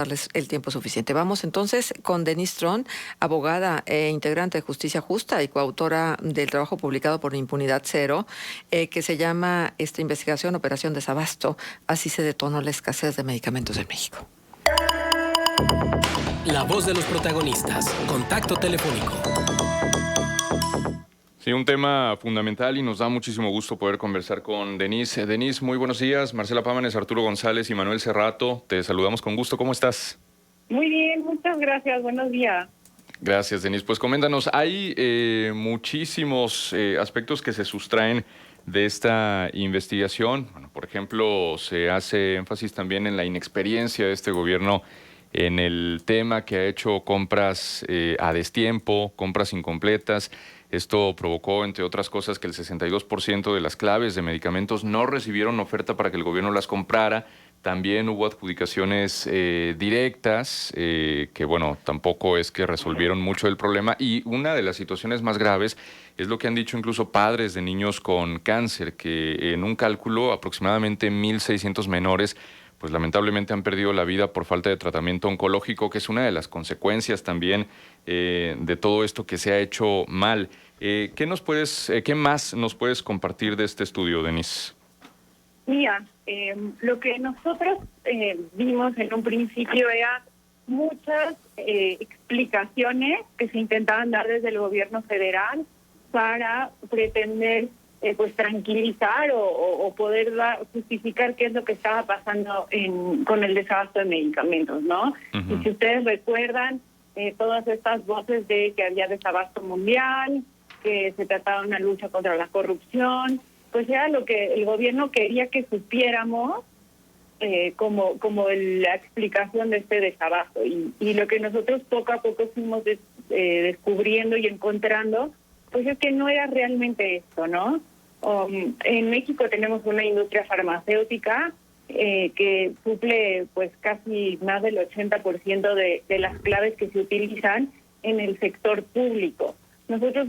darles el tiempo suficiente. Vamos entonces con Denise Tron, abogada e integrante de Justicia Justa y coautora del trabajo publicado por Impunidad Cero, que se llama esta investigación Operación Desabasto. Así se detonó la escasez de medicamentos en México. La voz de los protagonistas. Contacto telefónico. Sí, un tema fundamental y nos da muchísimo gusto poder conversar con Denise. Denise, muy buenos días. Marcela Pámanes, Arturo González y Manuel Cerrato. Te saludamos con gusto. ¿Cómo estás? Muy bien, muchas gracias. Buenos días. Gracias, Denise. Pues coméntanos, hay muchísimos aspectos que se sustraen de esta investigación. Bueno, por ejemplo, se hace énfasis también en la inexperiencia de este gobierno en el tema, que ha hecho compras a destiempo, compras incompletas. Esto provocó, entre otras cosas, que el 62% de las claves de medicamentos no recibieron oferta para que el gobierno las comprara. También hubo adjudicaciones directas, que bueno, tampoco es que resolvieron mucho el problema. Y una de las situaciones más graves es lo que han dicho incluso padres de niños con cáncer, que en un cálculo aproximadamente 1,600 menores pues lamentablemente han perdido la vida por falta de tratamiento oncológico, que es una de las consecuencias también de todo esto que se ha hecho mal. ¿Qué más nos puedes compartir de este estudio, Denise? Mira, lo que nosotros vimos en un principio era muchas explicaciones que se intentaban dar desde el gobierno federal para pretender pues tranquilizar o poder justificar qué es lo que estaba pasando con el desabasto de medicamentos, ¿no? Uh-huh. Y si ustedes recuerdan, todas estas voces de que había desabasto mundial, que se trataba de una lucha contra la corrupción, pues era lo que el gobierno quería que supiéramos como la explicación de este desabasto. Y lo que nosotros poco a poco fuimos descubriendo y encontrando, pues es que no era realmente esto, ¿no? En México tenemos una industria farmacéutica que suple pues casi más del 80% de las claves que se utilizan en el sector público. Nosotros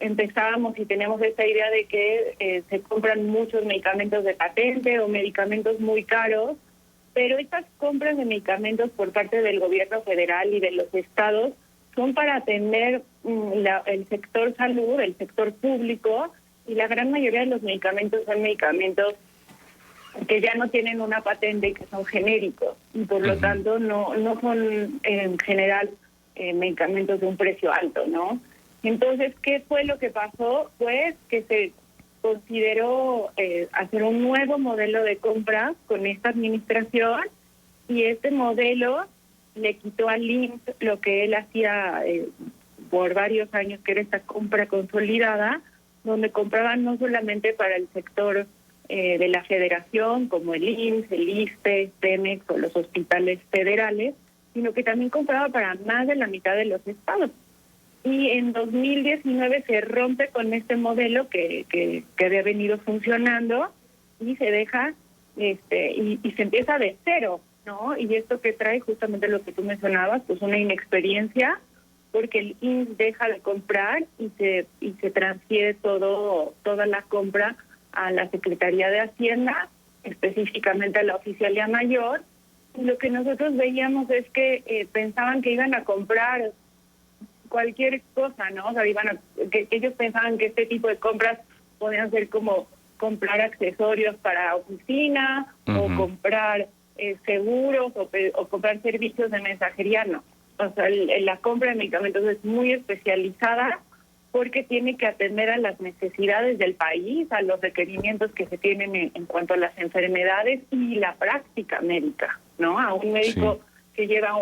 empezábamos y tenemos esta idea de que se compran muchos medicamentos de patente o medicamentos muy caros, pero estas compras de medicamentos por parte del gobierno federal y de los estados son para atender el sector salud, el sector público, y la gran mayoría de los medicamentos son medicamentos que ya no tienen una patente y que son genéricos, y por lo tanto no son en general medicamentos de un precio alto, ¿no? Entonces, ¿qué fue lo que pasó? Pues que se consideró hacer un nuevo modelo de compra con esta administración, y este modelo le quitó al IMSS lo que él hacía por varios años, que era esta compra consolidada, donde compraban no solamente para el sector de la federación, como el IMSS, el ISSSTE, Pemex o los hospitales federales, sino que también compraba para más de la mitad de los estados. Y en 2019 se rompe con este modelo que había venido funcionando, y se deja y se empieza de cero, ¿no? Y esto que trae justamente lo que tú mencionabas, pues una inexperiencia, porque el IMSS deja de comprar y se transfiere toda la compra a la Secretaría de Hacienda, específicamente a la Oficialía Mayor. Y lo que nosotros veíamos es que pensaban que iban a comprar cualquier cosa, ¿no? O sea, que ellos pensaban que este tipo de compras podían ser como comprar accesorios para oficina, o comprar seguros, o comprar servicios de mensajería. No. O sea, la compra de medicamentos es muy especializada, porque tiene que atender a las necesidades del país, a los requerimientos que se tienen en cuanto a las enfermedades y la práctica médica, ¿no? A un médico que lleva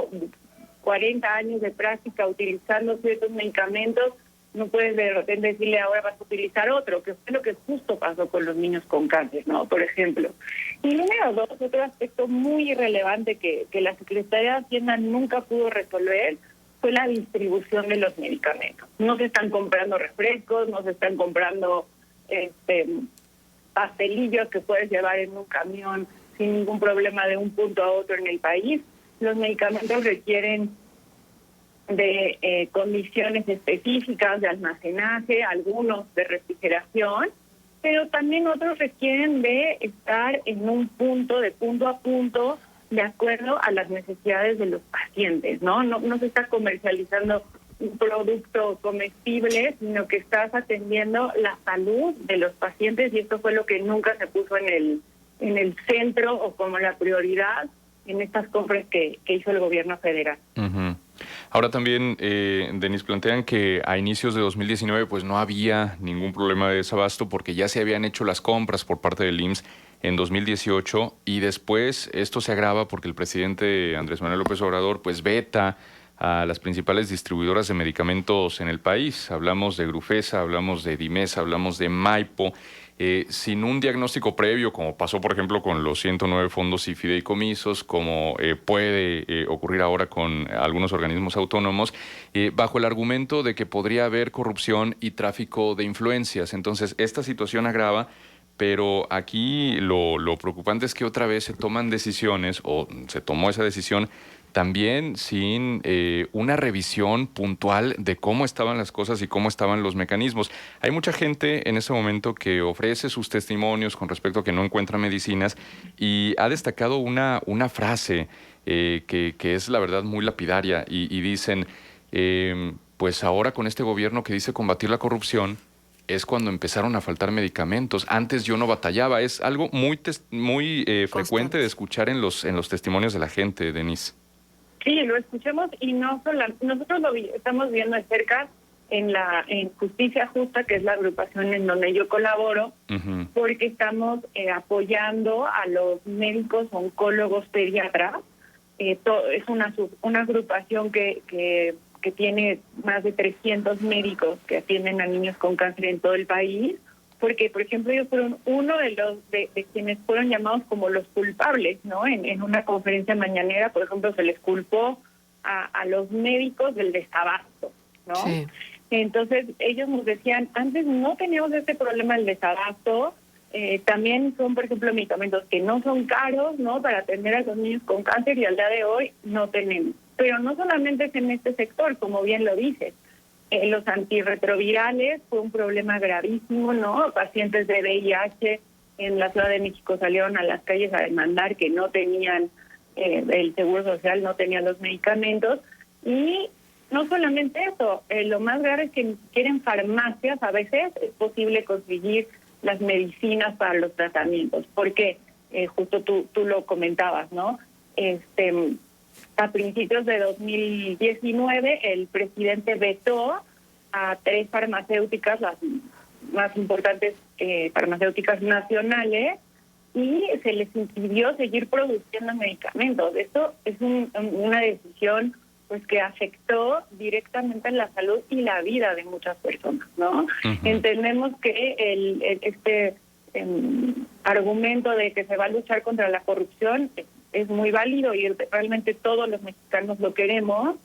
40 años de práctica utilizando ciertos medicamentos, no puedes de repente decirle ahora vas a utilizar otro, que fue lo que justo pasó con los niños con cáncer, ¿no? Por ejemplo. Y número dos, otro aspecto muy relevante que la Secretaría de Hacienda nunca pudo resolver fue la distribución de los medicamentos. No se están comprando refrescos, no se están comprando pastelillos que puedes llevar en un camión sin ningún problema de un punto a otro en el país. Los medicamentos requieren de condiciones específicas de almacenaje, algunos de refrigeración, pero también otros requieren de estar en un punto, de punto a punto, de acuerdo a las necesidades de los pacientes, ¿no? No se está comercializando un producto comestible, sino que estás atendiendo la salud de los pacientes, y esto fue lo que nunca se puso en el centro o como la prioridad en estas compras que hizo el gobierno federal. Uh-huh. Ahora también, Denise, plantean que a inicios de 2019 pues no había ningún problema de desabasto porque ya se habían hecho las compras por parte del IMSS en 2018, y después esto se agrava porque el presidente Andrés Manuel López Obrador pues veta a las principales distribuidoras de medicamentos en el país. Hablamos de Grufesa, hablamos de Dimesa, hablamos de Maipo, sin un diagnóstico previo, como pasó por ejemplo con los 109 fondos y fideicomisos, como puede ocurrir ahora con algunos organismos autónomos, bajo el argumento de que podría haber corrupción y tráfico de influencias. Entonces, esta situación agrava, pero aquí lo preocupante es que otra vez se toman decisiones, o se tomó esa decisión, también sin una revisión puntual de cómo estaban las cosas y cómo estaban los mecanismos. Hay mucha gente en ese momento que ofrece sus testimonios con respecto a que no encuentra medicinas, y ha destacado una frase que es la verdad muy lapidaria, y dicen, pues ahora con este gobierno que dice combatir la corrupción, es cuando empezaron a faltar medicamentos. Antes yo no batallaba. Es algo muy frecuente de escuchar en los testimonios de la gente, Denise. Sí, lo escuchamos, y nosotros estamos viendo de cerca en Justicia Justa, que es la agrupación en donde yo colaboro, uh-huh, porque estamos apoyando a los médicos oncólogos pediatras. Es una agrupación que tiene más de 300 médicos que atienden a niños con cáncer en todo el país, porque, por ejemplo, ellos fueron uno de quienes fueron llamados como los culpables, ¿no? En una conferencia mañanera, por ejemplo, se les culpó a los médicos del desabasto, ¿no? Sí. Entonces, ellos nos decían, antes no teníamos este problema del desabasto, también son, por ejemplo, medicamentos que no son caros, ¿no?, para atender a los niños con cáncer, y al día de hoy no tenemos. Pero no solamente es en este sector, como bien lo dices. Los antirretrovirales fue un problema gravísimo, ¿no? Pacientes de VIH en la Ciudad de México salieron a las calles a demandar que no tenían, el Seguro Social no tenía los medicamentos. Y no solamente eso, lo más grave es que ni siquiera en farmacias a veces es posible conseguir las medicinas para los tratamientos, porque justo tú lo comentabas, ¿no? A principios de 2019, el presidente vetó a 3 farmacéuticas, las más importantes farmacéuticas nacionales, y se les impidió seguir produciendo medicamentos. Esto es una decisión pues que afectó directamente en la salud y la vida de muchas personas, ¿no? Uh-huh. Entendemos que este argumento de que se va a luchar contra la corrupción es muy válido, y realmente todos los mexicanos lo queremos,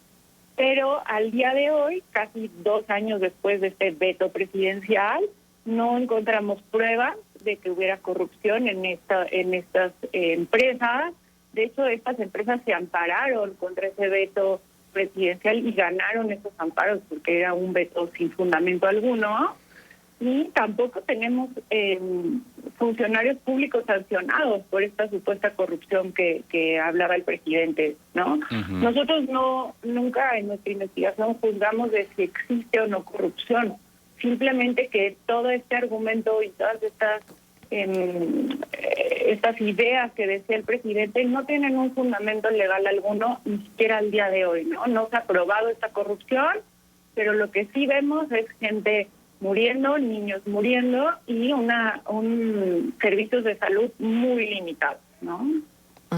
pero al día de hoy, casi 2 años después de este veto presidencial, no encontramos pruebas de que hubiera corrupción en estas empresas. De hecho, estas empresas se ampararon contra ese veto presidencial y ganaron esos amparos porque era un veto sin fundamento alguno. Y tampoco tenemos funcionarios públicos sancionados por esta supuesta corrupción que hablaba el presidente, ¿no? Uh-huh. Nosotros nunca en nuestra investigación juzgamos de si existe o no corrupción. Simplemente que todo este argumento y todas estas ideas que decía el presidente no tienen un fundamento legal alguno, ni siquiera al día de hoy, ¿no? No se ha probado esta corrupción, pero lo que sí vemos es gente muriendo, niños muriendo, y un servicios de salud muy limitados, ¿no?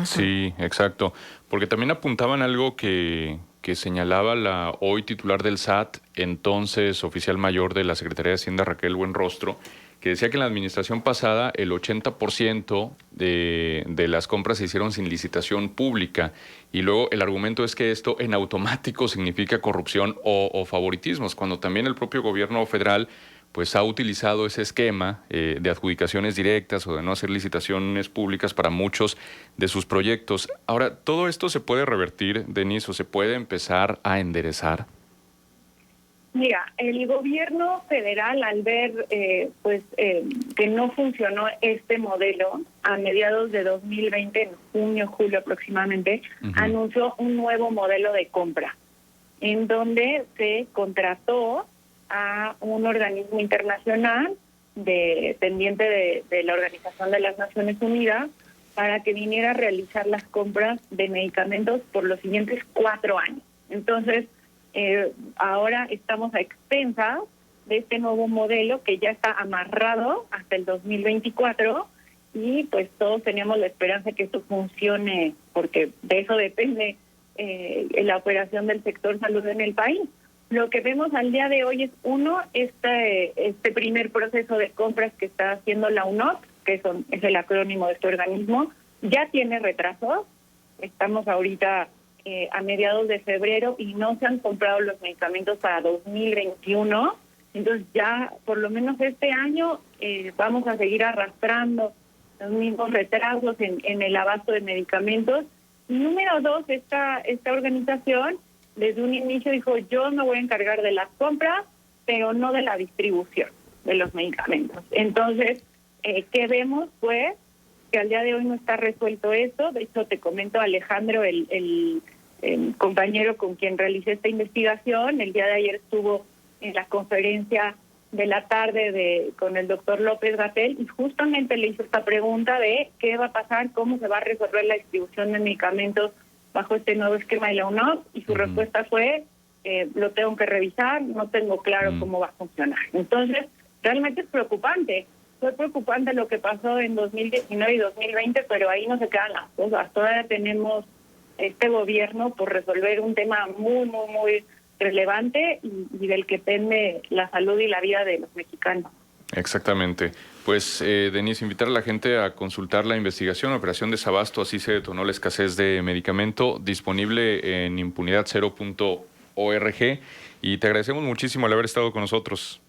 Sí, exacto. Porque también apuntaban algo que señalaba la hoy titular del SAT, entonces oficial mayor de la Secretaría de Hacienda, Raquel Buenrostro, que decía que en la administración pasada el 80% de las compras se hicieron sin licitación pública, y luego el argumento es que esto en automático significa corrupción o favoritismos, cuando también el propio gobierno federal pues ha utilizado ese esquema de adjudicaciones directas o de no hacer licitaciones públicas para muchos de sus proyectos. Ahora, ¿todo esto se puede revertir, Denise, o se puede empezar a enderezar? Mira, el gobierno federal, al ver que no funcionó este modelo, a mediados de 2020, en junio, julio aproximadamente, anunció un nuevo modelo de compra, en donde se contrató a un organismo internacional dependiente de la Organización de las Naciones Unidas para que viniera a realizar las compras de medicamentos por los siguientes 4 años. Entonces, ahora estamos a expensas de este nuevo modelo que ya está amarrado hasta el 2024 y pues todos teníamos la esperanza de que esto funcione, porque de eso depende la operación del sector salud en el país. Lo que vemos al día de hoy es, este primer proceso de compras que está haciendo la UNOPS, que es el acrónimo de este organismo, ya tiene retrasos. Estamos ahorita a mediados de febrero y no se han comprado los medicamentos para 2021. Entonces ya por lo menos este año vamos a seguir arrastrando los mismos retrasos en el abasto de medicamentos. Y número 2, esta organización desde un inicio dijo: yo me voy a encargar de las compras, pero no de la distribución de los medicamentos. Entonces, ¿qué vemos? Pues que al día de hoy no está resuelto esto. De hecho, te comento, Alejandro, el compañero con quien realicé esta investigación, el día de ayer estuvo en la conferencia de la tarde con el doctor López-Gatell y justamente le hizo esta pregunta de qué va a pasar, cómo se va a resolver la distribución de medicamentos bajo este nuevo esquema de la UNOPS, y su respuesta fue: lo tengo que revisar, no tengo claro cómo va a funcionar. Entonces, realmente es preocupante. Fue preocupante lo que pasó en 2019 y 2020, pero ahí no se quedan las cosas. Todavía tenemos este gobierno por resolver un tema muy, muy, muy relevante y del que depende la salud y la vida de los mexicanos. Exactamente. Pues, Denise, invitar a la gente a consultar la investigación Operación Desabasto, así se detonó la escasez de medicamento, disponible en impunidad0.org, y te agradecemos muchísimo el haber estado con nosotros.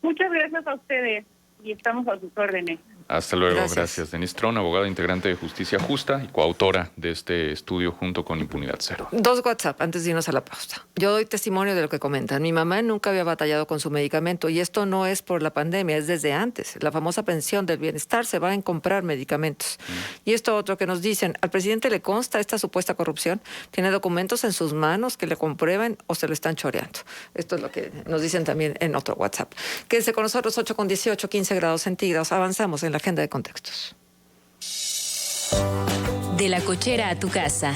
Muchas gracias a ustedes y estamos a sus órdenes. Hasta luego, gracias. Denise Tron, abogada integrante de Justicia Justa y coautora de este estudio junto con Impunidad Cero. 2 WhatsApp antes de irnos a la pausa. Yo doy testimonio de lo que comentan. Mi mamá nunca había batallado con su medicamento y esto no es por la pandemia, es desde antes. La famosa pensión del bienestar se va en comprar medicamentos. Y esto otro que nos dicen: al presidente le consta esta supuesta corrupción, tiene documentos en sus manos que le comprueben o se lo están choreando. Esto es lo que nos dicen también en otro WhatsApp. Quédense con nosotros, 8:18, 15 grados centígrados. Avanzamos en la agenda de contextos. De la cochera a tu casa.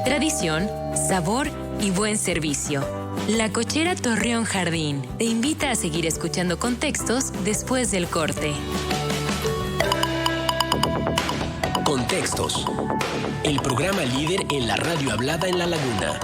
Tradición, sabor y buen servicio. La Cochera Torreón Jardín te invita a seguir escuchando Contextos después del corte. Contextos. El programa líder en la radio hablada en La Laguna.